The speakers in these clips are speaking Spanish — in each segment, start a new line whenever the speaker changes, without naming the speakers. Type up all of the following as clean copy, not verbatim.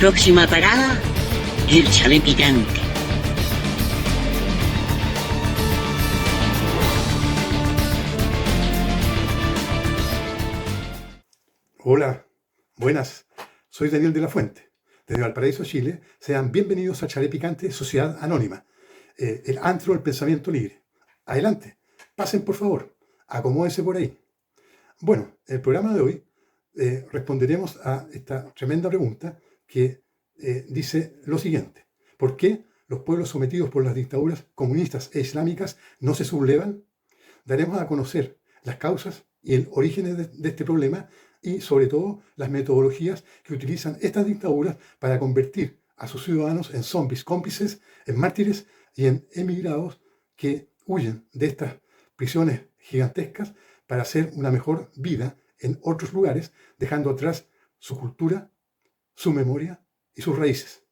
próxima parada, el Chalet Picante.
Hola, buenas, soy Daniel de la Fuente, desde Valparaíso, Chile. Sean bienvenidos a Chalet Picante, Sociedad Anónima, el antro del pensamiento libre. Adelante, pasen por favor, acomódense por ahí. Bueno, el programa de hoy responderemos a esta tremenda pregunta que dice lo siguiente: ¿por qué los pueblos sometidos por las dictaduras comunistas e islámicas no se sublevan? Daremos a conocer las causas y el origen de este problema y, sobre todo, las metodologías que utilizan estas dictaduras para convertir a sus ciudadanos en zombies cómplices, en mártires y en emigrados que huyen de estas prisiones gigantescas para hacer una mejor vida en otros lugares, dejando atrás su cultura, su memoria y sus raíces.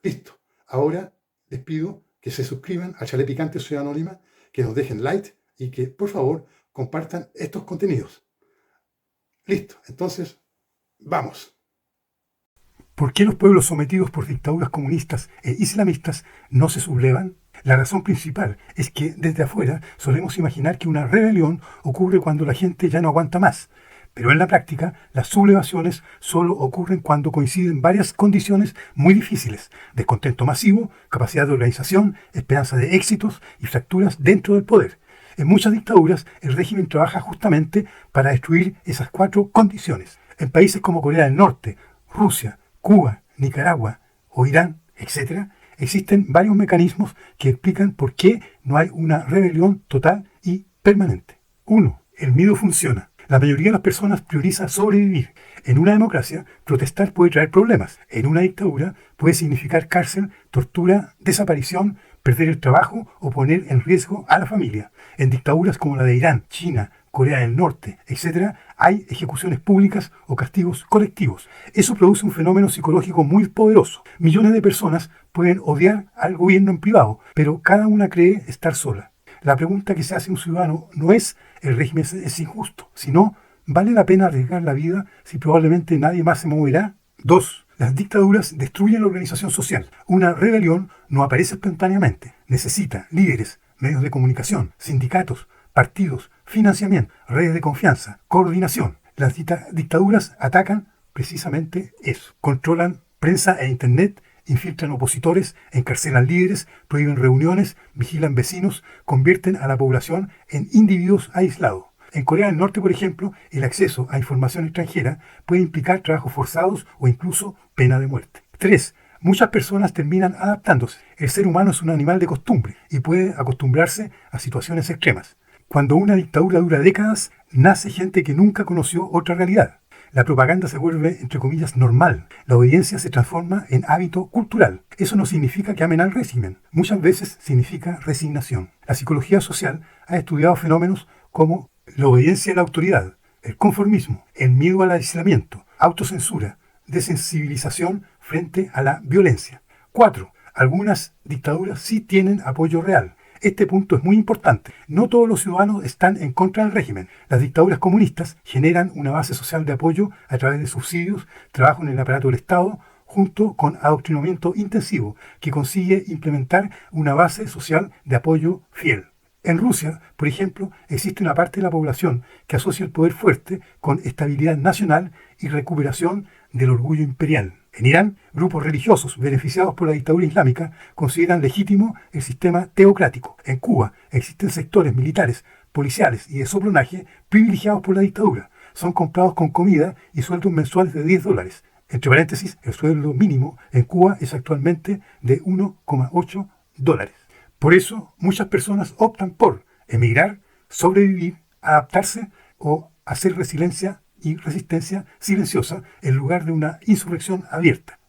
Listo. Ahora les pido que se suscriban a Chalet Picante Sociedad Anónima, que nos dejen like y que, por favor, compartan estos contenidos. Listo. Entonces, vamos. ¿Por qué los pueblos sometidos por dictaduras comunistas e islamistas no se sublevan? La razón principal es que desde afuera solemos imaginar que una rebelión ocurre cuando la gente ya no aguanta más. Pero en la práctica, las sublevaciones solo ocurren cuando coinciden varias condiciones muy difíciles: descontento masivo, capacidad de organización, esperanza de éxitos y fracturas dentro del poder. En muchas dictaduras, el régimen trabaja justamente para destruir esas 4 condiciones. En países como Corea del Norte, Rusia, Cuba, Nicaragua o Irán, etc., existen varios mecanismos que explican por qué no hay una rebelión total y permanente. 1. El miedo funciona. La mayoría de las personas prioriza sobrevivir. En una democracia, protestar puede traer problemas. En una dictadura puede significar cárcel, tortura, desaparición, perder el trabajo o poner en riesgo a la familia. En dictaduras como la de Irán, China, Corea del Norte, etc., hay ejecuciones públicas o castigos colectivos. Eso produce un fenómeno psicológico muy poderoso. Millones de personas pueden odiar al gobierno en privado, pero cada una cree estar sola. La pregunta que se hace un ciudadano no es ¿el régimen es injusto?, sino ¿vale la pena arriesgar la vida si probablemente nadie más se moverá? 2. Las dictaduras destruyen la organización social. Una rebelión no aparece espontáneamente. Necesita líderes, medios de comunicación, sindicatos, partidos, financiamiento, redes de confianza, coordinación. Las dictaduras atacan precisamente eso. Controlan prensa e internet, infiltran opositores, encarcelan líderes, prohíben reuniones, vigilan vecinos, convierten a la población en individuos aislados. En Corea del Norte, por ejemplo, el acceso a información extranjera puede implicar trabajos forzados o incluso pena de muerte. 3. Muchas personas terminan adaptándose. El ser humano es un animal de costumbre y puede acostumbrarse a situaciones extremas. Cuando una dictadura dura décadas, nace gente que nunca conoció otra realidad. La propaganda se vuelve, entre comillas, normal. La obediencia se transforma en hábito cultural. Eso no significa que amen al régimen. Muchas veces significa resignación. La psicología social ha estudiado fenómenos como la obediencia a la autoridad, el conformismo, el miedo al aislamiento, autocensura, desensibilización frente a la violencia. 4. Algunas dictaduras sí tienen apoyo real. Este punto es muy importante. No todos los ciudadanos están en contra del régimen. Las dictaduras comunistas generan una base social de apoyo a través de subsidios, trabajo en el aparato del Estado, junto con adoctrinamiento intensivo, que consigue implementar una base social de apoyo fiel. En Rusia, por ejemplo, existe una parte de la población que asocia el poder fuerte con estabilidad nacional y recuperación del orgullo imperial. En Irán, grupos religiosos beneficiados por la dictadura islámica consideran legítimo el sistema teocrático. En Cuba existen sectores militares, policiales y de soplanaje privilegiados por la dictadura. Son comprados con comida y sueldos mensuales de $10. Entre paréntesis, el sueldo mínimo en Cuba es actualmente de $1,8. Por eso, muchas personas optan por emigrar, sobrevivir, adaptarse o hacer resiliencia y resistencia silenciosa en lugar de una insurrección abierta.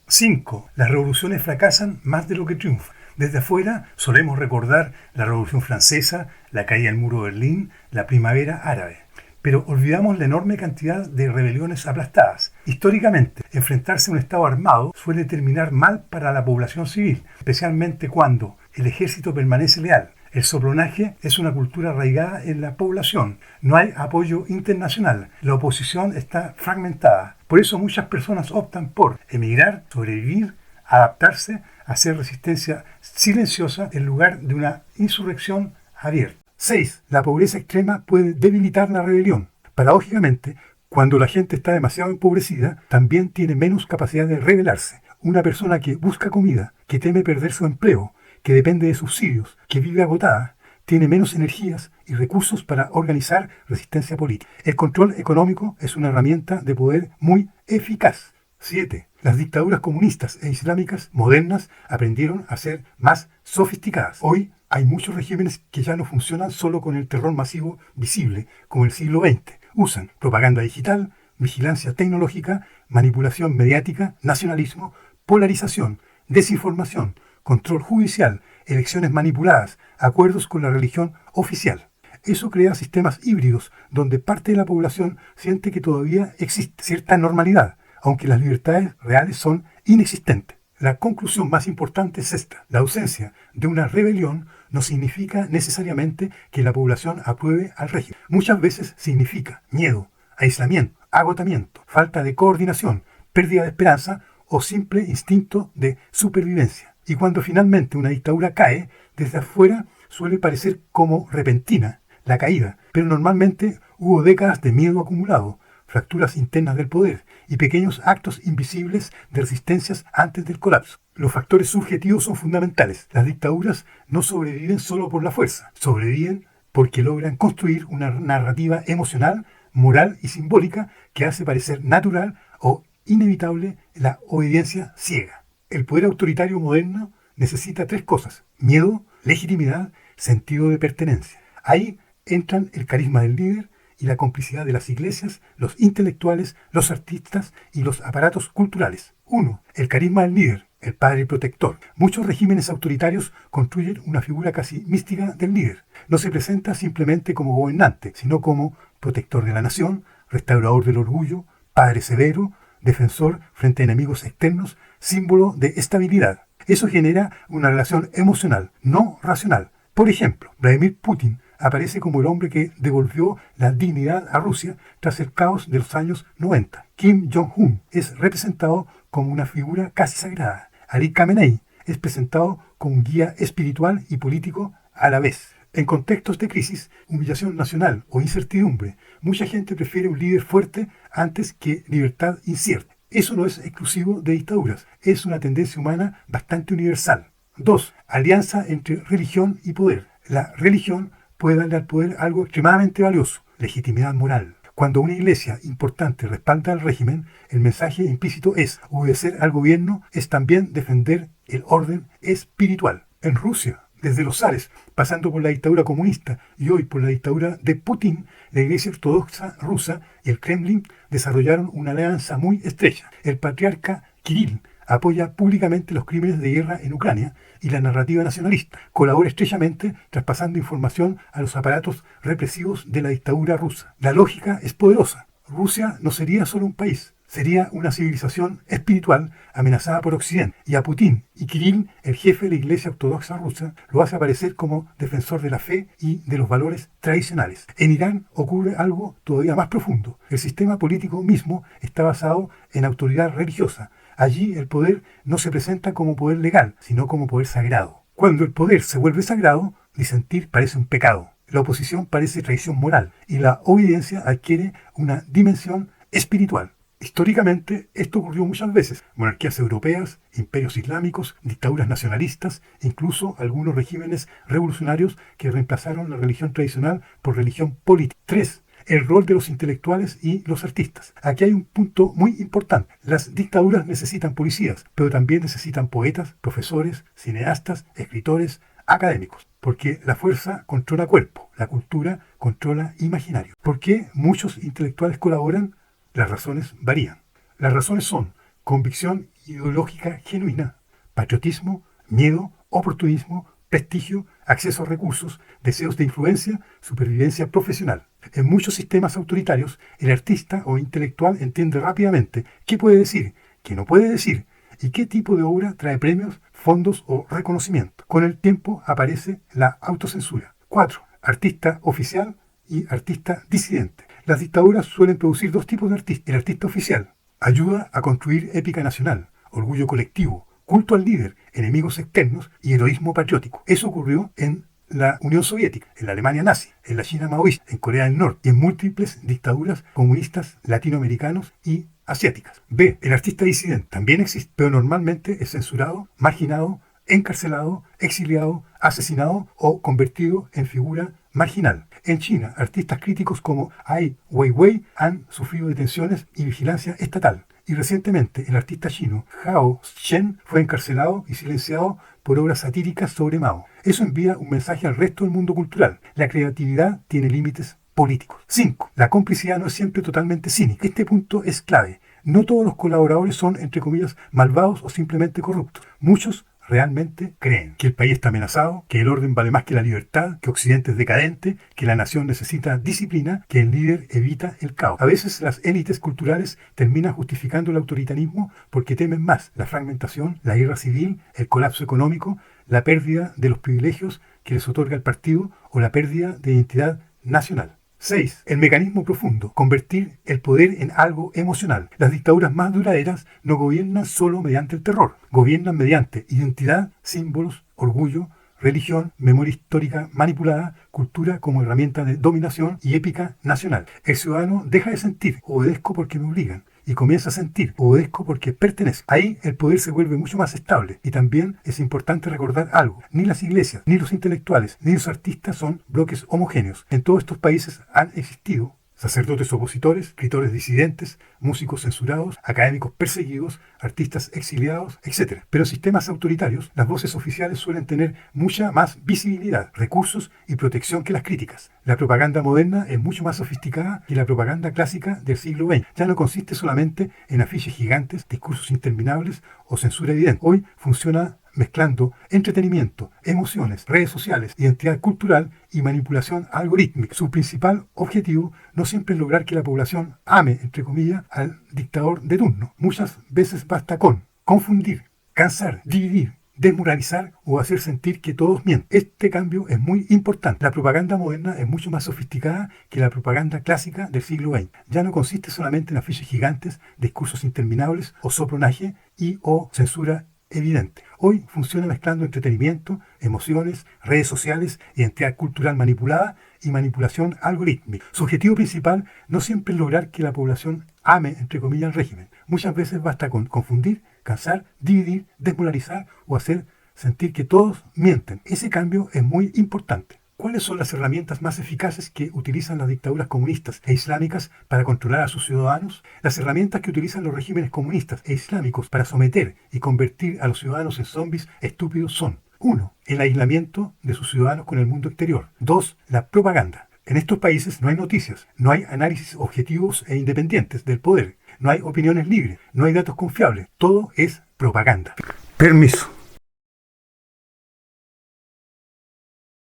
5. Las revoluciones fracasan más de lo que triunfan. Desde afuera solemos recordar la Revolución Francesa, la caída del muro de Berlín, la primavera árabe. Pero olvidamos la enorme cantidad de rebeliones aplastadas. Históricamente, enfrentarse a un Estado armado suele terminar mal para la población civil, especialmente cuando el ejército permanece leal. El soplonaje es una cultura arraigada en la población. No hay apoyo internacional. La oposición está fragmentada. Por eso muchas personas optan por emigrar, sobrevivir, adaptarse, hacer resistencia silenciosa en lugar de una insurrección abierta. 6. La pobreza extrema puede debilitar la rebelión. Paradójicamente, cuando la gente está demasiado empobrecida, también tiene menos capacidad de rebelarse. Una persona que busca comida, que teme perder su empleo, que depende de subsidios, que vive agotada, tiene menos energías y recursos para organizar resistencia política. El control económico es una herramienta de poder muy eficaz. 7. Las dictaduras comunistas e islámicas modernas aprendieron a ser más sofisticadas. Hoy hay muchos regímenes que ya no funcionan solo con el terror masivo visible, como el siglo XX. Usan propaganda digital, vigilancia tecnológica, manipulación mediática, nacionalismo, polarización, desinformación, control judicial, elecciones manipuladas, acuerdos con la religión oficial. Eso crea sistemas híbridos donde parte de la población siente que todavía existe cierta normalidad, aunque las libertades reales son inexistentes. La conclusión más importante es esta: la ausencia de una rebelión no significa necesariamente que la población apruebe al régimen. Muchas veces significa miedo, aislamiento, agotamiento, falta de coordinación, pérdida de esperanza o simple instinto de supervivencia. Y cuando finalmente una dictadura cae, desde afuera suele parecer como repentina la caída, pero normalmente hubo décadas de miedo acumulado, fracturas internas del poder y pequeños actos invisibles de resistencias antes del colapso. Los factores subjetivos son fundamentales. Las dictaduras no sobreviven solo por la fuerza, sobreviven porque logran construir una narrativa emocional, moral y simbólica que hace parecer natural o inevitable la obediencia ciega. El poder autoritario moderno necesita 3 cosas: miedo, legitimidad, sentido de pertenencia. Ahí entran el carisma del líder y la complicidad de las iglesias, los intelectuales, los artistas y los aparatos culturales. 1. El carisma del líder, el padre protector. Muchos regímenes autoritarios construyen una figura casi mística del líder. No se presenta simplemente como gobernante, sino como protector de la nación, restaurador del orgullo, padre severo, defensor frente a enemigos externos, símbolo de estabilidad. Eso genera una relación emocional, no racional. Por ejemplo, Vladimir Putin aparece como el hombre que devolvió la dignidad a Rusia tras el caos de los años 90. Kim Jong-un es representado como una figura casi sagrada. Ali Khamenei es presentado como un guía espiritual y político a la vez. En contextos de crisis, humillación nacional o incertidumbre, mucha gente prefiere un líder fuerte antes que libertad incierta. Eso no es exclusivo de dictaduras, es una tendencia humana bastante universal. 2. Alianza entre religión y poder. La religión puede darle al poder algo extremadamente valioso: legitimidad moral. Cuando una iglesia importante respalda al régimen, el mensaje implícito es: obedecer al gobierno es también defender el orden espiritual. En Rusia, desde los zares, pasando por la dictadura comunista y hoy por la dictadura de Putin, la Iglesia Ortodoxa rusa y el Kremlin desarrollaron una alianza muy estrecha. El patriarca Kirill apoya públicamente los crímenes de guerra en Ucrania y la narrativa nacionalista. Colabora estrechamente traspasando información a los aparatos represivos de la dictadura rusa. La lógica es poderosa. Rusia no sería solo un país, sería una civilización espiritual amenazada por Occidente. Y a Putin y Kirill, el jefe de la Iglesia Ortodoxa rusa, lo hace aparecer como defensor de la fe y de los valores tradicionales. En Irán ocurre algo todavía más profundo. El sistema político mismo está basado en autoridad religiosa. Allí el poder no se presenta como poder legal, sino como poder sagrado. Cuando el poder se vuelve sagrado, disentir parece un pecado. La oposición parece traición moral y la obediencia adquiere una dimensión espiritual. Históricamente, esto ocurrió muchas veces. Monarquías europeas, imperios islámicos, dictaduras nacionalistas, incluso algunos regímenes revolucionarios que reemplazaron la religión tradicional por religión política. 3. El rol de los intelectuales y los artistas. Aquí hay un punto muy importante. Las dictaduras necesitan policías, pero también necesitan poetas, profesores, cineastas, escritores, académicos. Porque la fuerza controla cuerpo, la cultura controla imaginario. ¿Por qué muchos intelectuales colaboran? Las razones varían. Las razones son convicción ideológica genuina, patriotismo, miedo, oportunismo, prestigio, acceso a recursos, deseos de influencia, supervivencia profesional. En muchos sistemas autoritarios, el artista o intelectual entiende rápidamente qué puede decir, qué no puede decir y qué tipo de obra trae premios fondos o reconocimiento. Con el tiempo aparece la autocensura. 4. Artista oficial y artista disidente. Las dictaduras suelen producir dos tipos de artistas. El artista oficial ayuda a construir épica nacional, orgullo colectivo, culto al líder, enemigos externos y heroísmo patriótico. Eso ocurrió en la Unión Soviética, en la Alemania nazi, en la China maoísta, en Corea del Norte y en múltiples dictaduras comunistas latinoamericanos y asiáticas. B. El artista disidente también existe, pero normalmente es censurado, marginado, encarcelado, exiliado, asesinado o convertido en figura marginal. En China, artistas críticos como Ai Weiwei han sufrido detenciones y vigilancia estatal. Y recientemente el artista chino Hao Shen fue encarcelado y silenciado por obras satíricas sobre Mao. Eso envía un mensaje al resto del mundo cultural. La creatividad tiene límites políticos. 5. La complicidad no es siempre totalmente cínica. Este punto es clave. No todos los colaboradores son, entre comillas, malvados o simplemente corruptos. Muchos realmente creen que el país está amenazado, que el orden vale más que la libertad, que Occidente es decadente, que la nación necesita disciplina, que el líder evita el caos. A veces las élites culturales terminan justificando el autoritarismo porque temen más la fragmentación, la guerra civil, el colapso económico, la pérdida de los privilegios que les otorga el partido o la pérdida de identidad nacional. 6. El mecanismo profundo. Convertir el poder en algo emocional. Las dictaduras más duraderas no gobiernan solo mediante el terror. Gobiernan mediante identidad, símbolos, orgullo, religión, memoria histórica manipulada, cultura como herramienta de dominación y épica nacional. El ciudadano deja de sentir, obedezco porque me obligan, y comienza a sentir, obedezco porque pertenezco. Ahí el poder se vuelve mucho más estable. Y también es importante recordar algo. Ni las iglesias, ni los intelectuales, ni los artistas son bloques homogéneos. En todos estos países han existido sacerdotes opositores, escritores disidentes, músicos censurados, académicos perseguidos, artistas exiliados, etc. Pero en sistemas autoritarios, las voces oficiales suelen tener mucha más visibilidad, recursos y protección que las críticas. La propaganda moderna es mucho más sofisticada que la propaganda clásica del siglo XX. Ya no consiste solamente en afiches gigantes, discursos interminables o censura evidente. Hoy funciona mezclando entretenimiento, emociones, redes sociales, identidad cultural y manipulación algorítmica. Su principal objetivo no siempre es lograr que la población ame, entre comillas, al dictador de turno. Muchas veces basta con confundir, cansar, dividir, desmoralizar o hacer sentir que todos mienten. Este cambio es muy importante. La propaganda moderna es mucho más sofisticada que la propaganda clásica del siglo XX. Ya no consiste solamente en afiches gigantes, discursos interminables o sopronaje y o censura evidente. Hoy funciona mezclando entretenimiento, emociones, redes sociales, identidad cultural manipulada y manipulación algorítmica. Su objetivo principal no siempre es lograr que la población ame, entre comillas, al régimen. Muchas veces basta con confundir, cansar, dividir, desmoralizar o hacer sentir que todos mienten. Ese cambio es muy importante. ¿Cuáles son las herramientas más eficaces que utilizan las dictaduras comunistas e islámicas para controlar a sus ciudadanos? Las herramientas que utilizan los regímenes comunistas e islámicos para someter y convertir a los ciudadanos en zombies estúpidos son: 1. El aislamiento de sus ciudadanos con el mundo exterior. 2. La propaganda. En estos países no hay noticias, no hay análisis objetivos e independientes del poder, no hay opiniones libres, no hay datos confiables, todo es propaganda. Permiso.